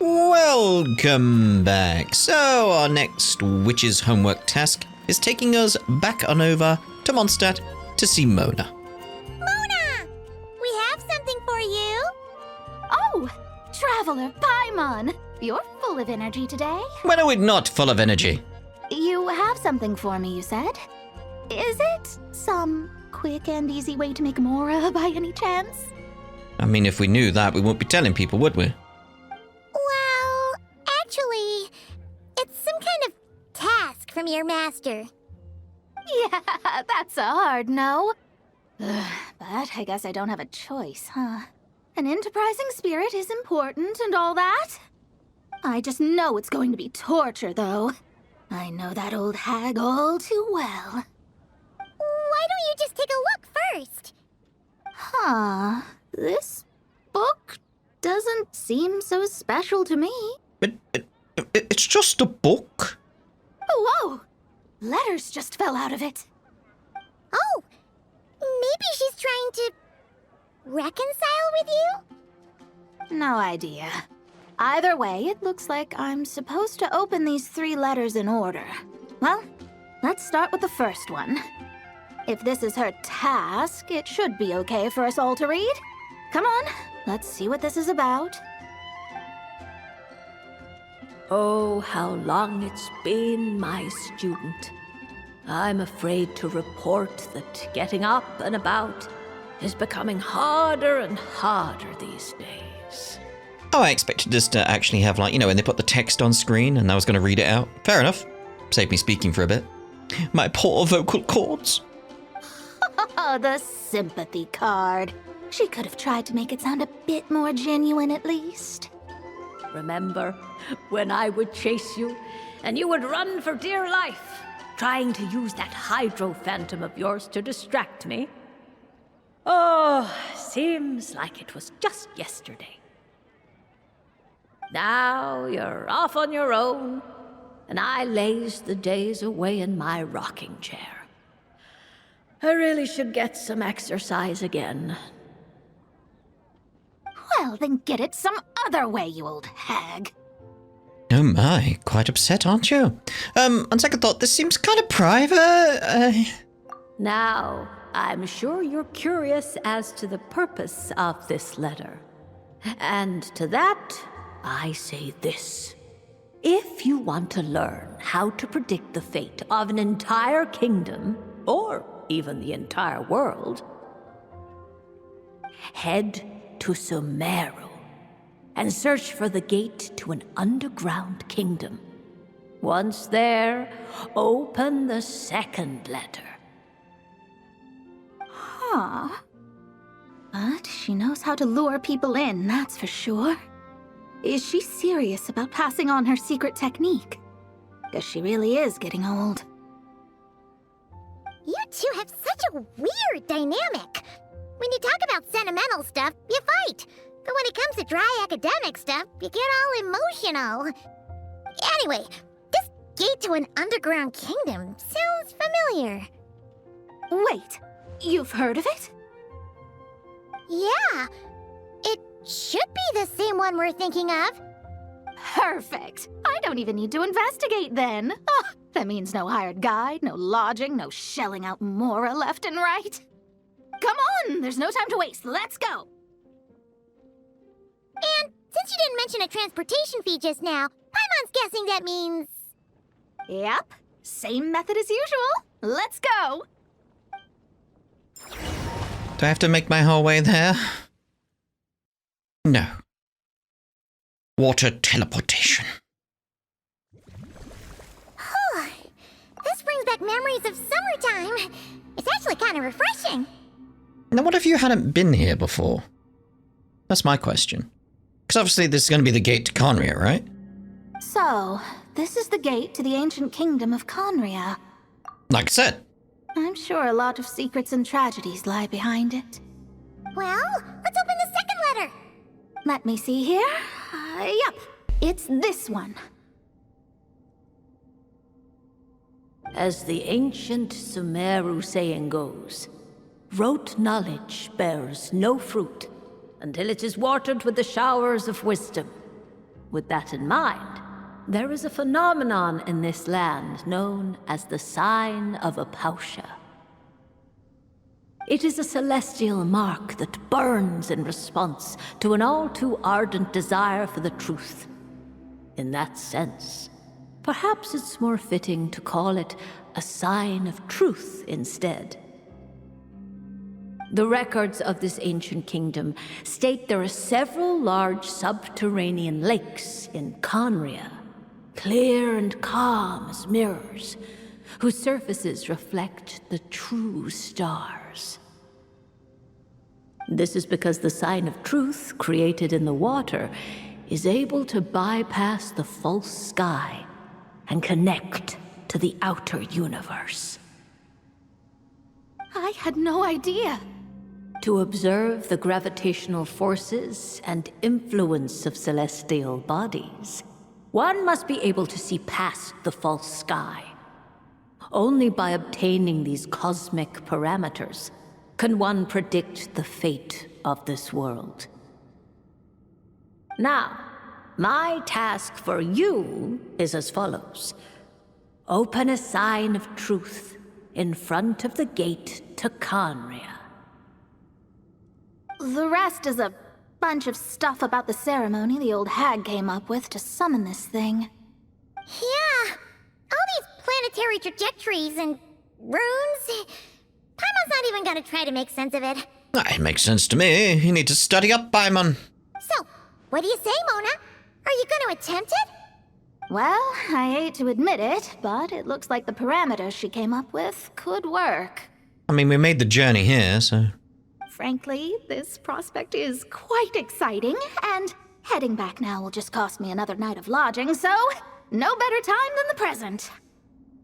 Welcome back. So our next witch's homework task is taking us back on over to Mondstadt to see Mona. Mona! We have something for you. Oh, Traveler Paimon. You're full of energy today. When are we not full of energy? You have something for me, you said? Is it some quick and easy way to make Mora by any chance? I mean, if we knew that, we wouldn't be telling people, would we? Well, actually, it's some kind of task from your master. Yeah, that's a hard no. But I guess I don't have a choice, huh? An enterprising spirit is important and all that. I just know it's going to be torture, though. I know that old hag all too well. Why don't you just take a look first? Huh. This book doesn't seem so special to me. It's just a book. Oh, whoa! Letters just fell out of it. Oh, maybe she's trying to reconcile with you? No idea. Either way, it looks like I'm supposed to open these 3 letters in order. Well, let's start with the first one. If this is her task, it should be okay for us all to read. Come on, let's see what this is about. Oh, how long it's been, my student. I'm afraid to report that getting up and about is becoming harder and harder these days. Oh, I expected this to actually have, like, when they put the text on screen and I was going to read it out. Fair enough. Saved me speaking for a bit. My poor vocal cords. Oh, the sympathy card. She could have tried to make it sound a bit more genuine at least. Remember when I would chase you and you would run for dear life, trying to use that hydro phantom of yours to distract me? Oh, seems like it was just yesterday. Now you're off on your own, and I laze the days away in my rocking chair. I really should get some exercise again. Well, then get it some other way, you old hag. Oh my, quite upset, aren't you? On second thought, this seems kind of private. Now, I'm sure you're curious as to the purpose of this letter. And to that, I say this. If you want to learn how to predict the fate of an entire kingdom, or even the entire world, head to Sumeru and search for the gate to an underground kingdom. Once there, open the second letter. Huh. But she knows how to lure people in, that's for sure. Is she serious about passing on her secret technique? Guess she really is getting old. You two have such a weird dynamic. When you talk about sentimental stuff, you fight. But when it comes to dry academic stuff, you get all emotional. Anyway, this gate to an underground kingdom sounds familiar. Wait, you've heard of it? Yeah, it should be the same one we're thinking of. Perfect. I don't even need to investigate then. Oh, that means no hired guide, no lodging, no shelling out Mora left and right. Come on, there's no time to waste. Let's go. And since you didn't mention a transportation fee just now, Paimon's guessing that means... Yep, same method as usual. Let's go. Do I have to make my whole way there? No. Water teleportation. This brings back memories of summertime. It's actually kind of refreshing. Now, what if you hadn't been here before? That's my question. Because obviously this is going to be the gate to Conria, right? So, this is the gate to the ancient kingdom of Conria. Like I said. I'm sure a lot of secrets and tragedies lie behind it. Well, let's open the second letter. Let me see here. Yep, it's this one. As the ancient Sumeru saying goes, rote knowledge bears no fruit until it is watered with the showers of wisdom. With that in mind, there is a phenomenon in this land known as the Sign of Apausha. It is a celestial mark that burns in response to an all too ardent desire for the truth. In that sense, perhaps it's more fitting to call it a sign of truth instead. The records of this ancient kingdom state there are several large subterranean lakes in Khaenri'ah, clear and calm as mirrors, whose surfaces reflect the true stars. This is because the sign of truth created in the water is able to bypass the false sky and connect to the outer universe. I had no idea. To observe the gravitational forces and influence of celestial bodies, one must be able to see past the false sky. Only by obtaining these cosmic parameters can one predict the fate of this world. Now, my task for you is as follows. Open a sign of truth in front of the gate to Khaenri'ah. The rest is a bunch of stuff about the ceremony the old hag came up with to summon this thing. Yeah, all these planetary trajectories and runes. Paimon's not even gonna try to make sense of it. It makes sense to me. You need to study up, Paimon. So, what do you say, Mona? Are you gonna attempt it? Well, I hate to admit it, but it looks like the parameters she came up with could work. I mean, we made the journey here, so... Frankly, this prospect is quite exciting, and heading back now will just cost me another night of lodging, so no better time than the present.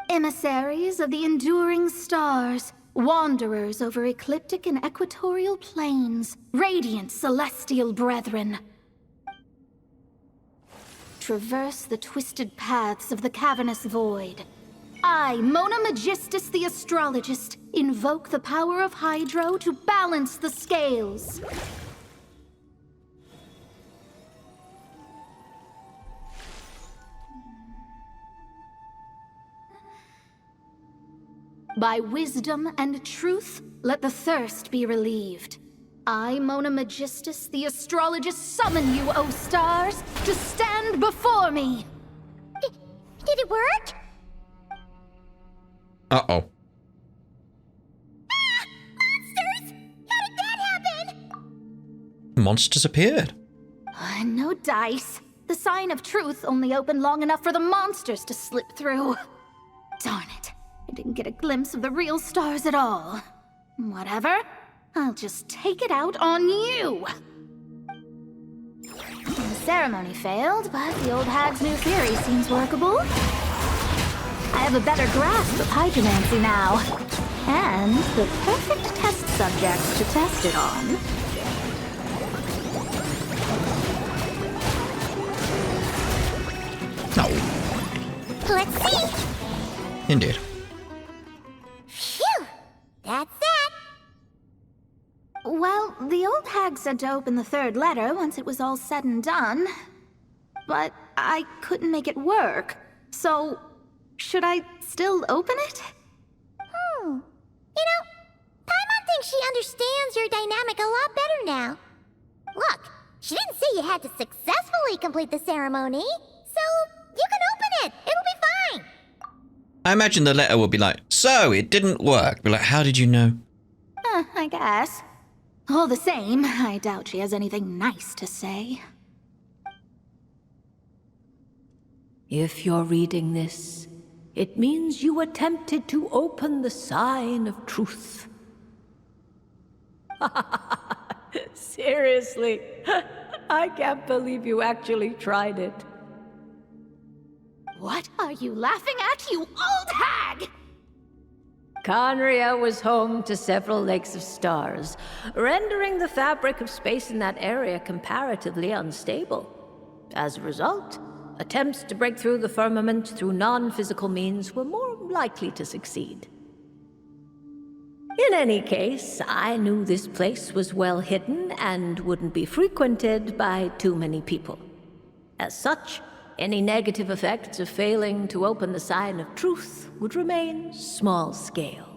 Emissaries of the enduring stars, wanderers over ecliptic and equatorial planes, radiant celestial brethren. Traverse the twisted paths of the cavernous void. I, Mona Magistus the Astrologist, invoke the power of Hydro to balance the scales. By wisdom and truth, let the thirst be relieved. I, Mona Magistus the Astrologist, summon you, O stars, to stand before me! Did it work? Uh-oh. Ah! Monsters! How did that happen? Monsters appeared. No dice. The sign of truth only opened long enough for the monsters to slip through. Darn it. I didn't get a glimpse of the real stars at all. Whatever. I'll just take it out on you! The ceremony failed, but the old hag's new theory seems workable. I have a better grasp of hydromancy now. And the perfect test subject to test it on. No. Let's see. Indeed. Phew! That's that. Well, the old hag said to open the third letter once it was all said and done. But I couldn't make it work. So, should I still open it? You know, Paimon thinks she understands your dynamic a lot better now. Look, she didn't say you had to successfully complete the ceremony, so you can open it. It'll be fine. I imagine the letter will be like, so, it didn't work. Be like, how did you know? I guess. All the same, I doubt she has anything nice to say. If you're reading this, it means you attempted to open the sign of truth. Seriously, I can't believe you actually tried it. What are you laughing at, you old hag? Khaenri'ah was home to several lakes of stars, rendering the fabric of space in that area comparatively unstable. As a result, attempts to break through the firmament through non-physical means were more likely to succeed. In any case, I knew this place was well hidden and wouldn't be frequented by too many people. As such, any negative effects of failing to open the sign of truth would remain small scale.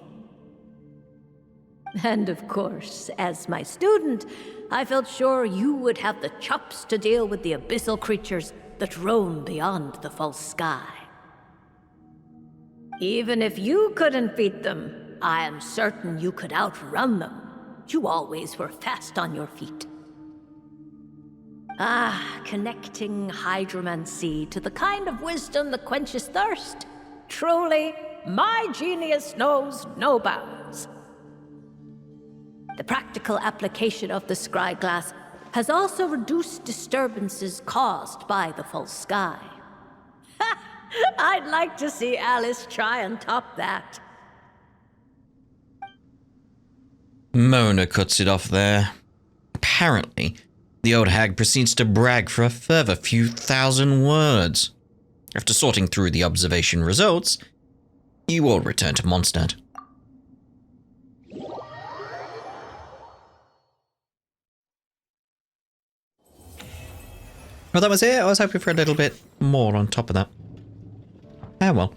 And of course, as my student, I felt sure you would have the chops to deal with the abyssal creatures that roam beyond the false sky. Even if you couldn't beat them, I am certain you could outrun them. You always were fast on your feet. Ah, connecting hydromancy to the kind of wisdom that quenches thirst. Truly, my genius knows no bounds. The practical application of the scry glass has also reduced disturbances caused by the false sky. I'd like to see Alice try and top that. Mona cuts it off there. Apparently, the old hag proceeds to brag for a further few thousand words. After sorting through the observation results, you all return to Mondstadt. Well, that was it. I was hoping for a little bit more on top of that. Ah, well.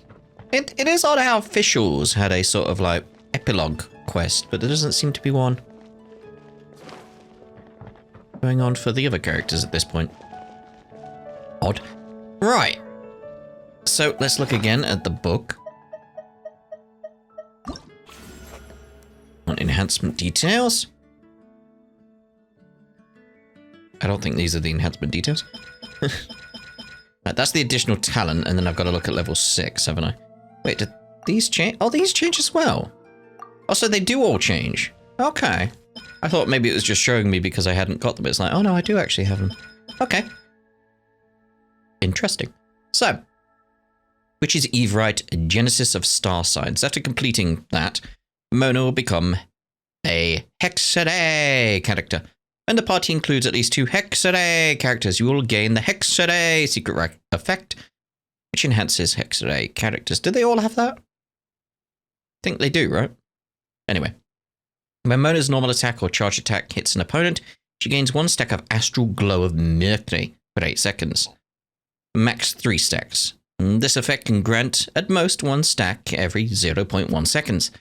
It is odd how officials had a sort of like epilogue quest, but there doesn't seem to be one going on for the other characters at this point. Odd. Right. So let's look again at the book. On enhancement details. I don't think these are the enhancement details. Right, that's the additional talent, and then I've got to look at level 6, haven't I? Wait, did these change? Oh, these change as well. Oh, so they do all change. Okay. I thought maybe it was just showing me because I hadn't got them. It's like, oh no, I do actually have them. Okay. Interesting. So, which is Eveite, Genesis of Star Signs. After completing that, Mona will become a Hexaday character. When the party includes at least 2 Hexaday characters, you will gain the Hexaday secret rank effect, which enhances Hexaday characters. Do they all have that? I think they do, right? Anyway. When Mona's normal attack or charge attack hits an opponent, she gains 1 stack of Astral Glow of Mercury for 8 seconds. Max 3 stacks. This effect can grant at most 1 stack every 0.1 seconds.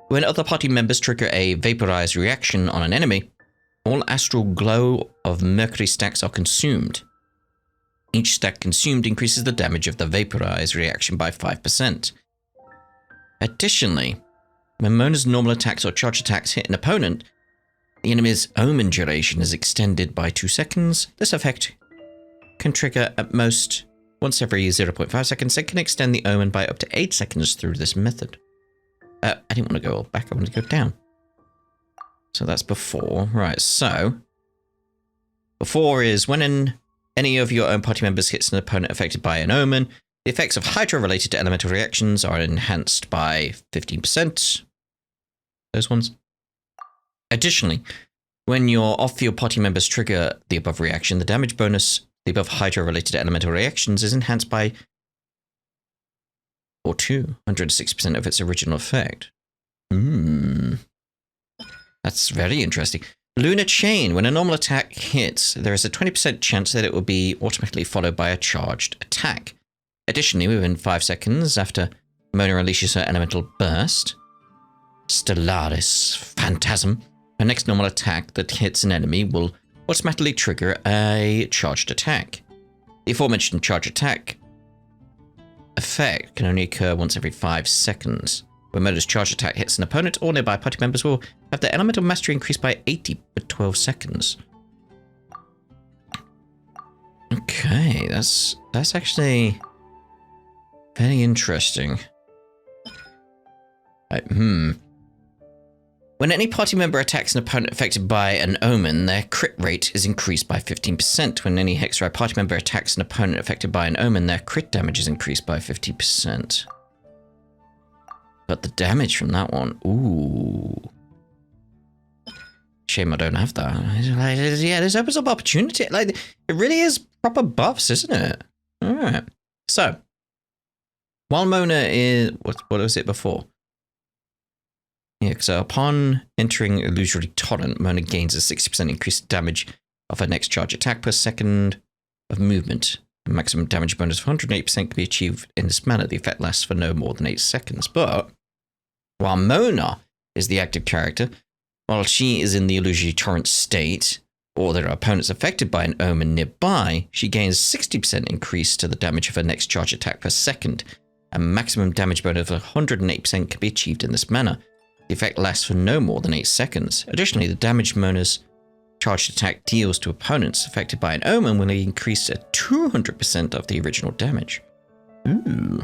When other party members trigger a vaporized reaction on an enemy, all Astral Glow of Mercury stacks are consumed. Each stack consumed increases the damage of the vaporized reaction by 5%. Additionally, when Mona's normal attacks or charge attacks hit an opponent, the enemy's omen duration is extended by 2 seconds. This effect can trigger at most once every 0.5 seconds. It can extend the omen by up to 8 seconds through this method. I didn't want to go back, I wanted to go down. So that's before. Right, so before is when any of your own party members hits an opponent affected by an omen, the effects of Hydra related to elemental reactions are enhanced by 15%. Those ones. Additionally, when your off-field party members trigger the above reaction, the damage bonus the above Hydra related to elemental reactions is enhanced by 260% of its original effect. That's very interesting. Lunar Chain. When a normal attack hits, there is a 20% chance that it will be automatically followed by a charged attack. Additionally, within 5 seconds after Mona unleashes her elemental burst, Stellaris Phantasm, her next normal attack that hits an enemy will automatically trigger a charged attack. The aforementioned charge attack effect can only occur once every 5 seconds. When Mona's charge attack hits an opponent, all nearby party members will have their elemental mastery increased by 80 for 12 seconds. Okay, that's actually very interesting. When any party member attacks an opponent affected by an omen, their crit rate is increased by 15%. When any Hexaday party member attacks an opponent affected by an omen, their crit damage is increased by 50%. But the damage from that one, ooh. Shame I don't have that. Yeah, this opens up opportunity. Like, it really is proper buffs, isn't it? Alright. So, while Mona is... What was it before? Yeah, so upon entering Illusory Torrent, Mona gains a 60% increased damage of her next charge attack per second. of movement. A maximum damage bonus of 108% can be achieved in this manner. The effect lasts for no more than 8 seconds. But while Mona is the active character, while she is in the illusory torrent state, or there are opponents affected by an omen nearby, she gains 60% increase to the damage of her next charge attack per second. A maximum damage bonus of 108% can be achieved in this manner. The effect lasts for no more than 8 seconds. Additionally, the damage Mona's charged attack deals to opponents affected by an omen will increase at 200% of the original damage. Ooh.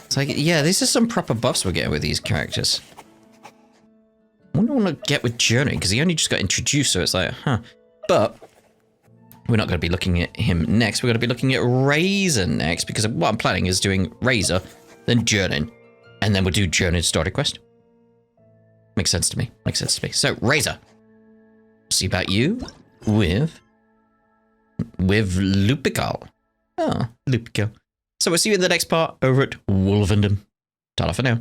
It's like, yeah, these are some proper buffs we're getting with these characters. I wonder what I get with Journey, because he only just got introduced, so it's like, huh. But we're not going to be looking at him next. We're going to be looking at Razor next, because what I'm planning is doing Razor, then Journey, and then we'll do Journey starter quest. Makes sense to me. Makes sense to me. So, Razor. See about you with Lupical. Oh, Lupical. So we'll see you in the next part over at Wolvendom. Ta-da for now.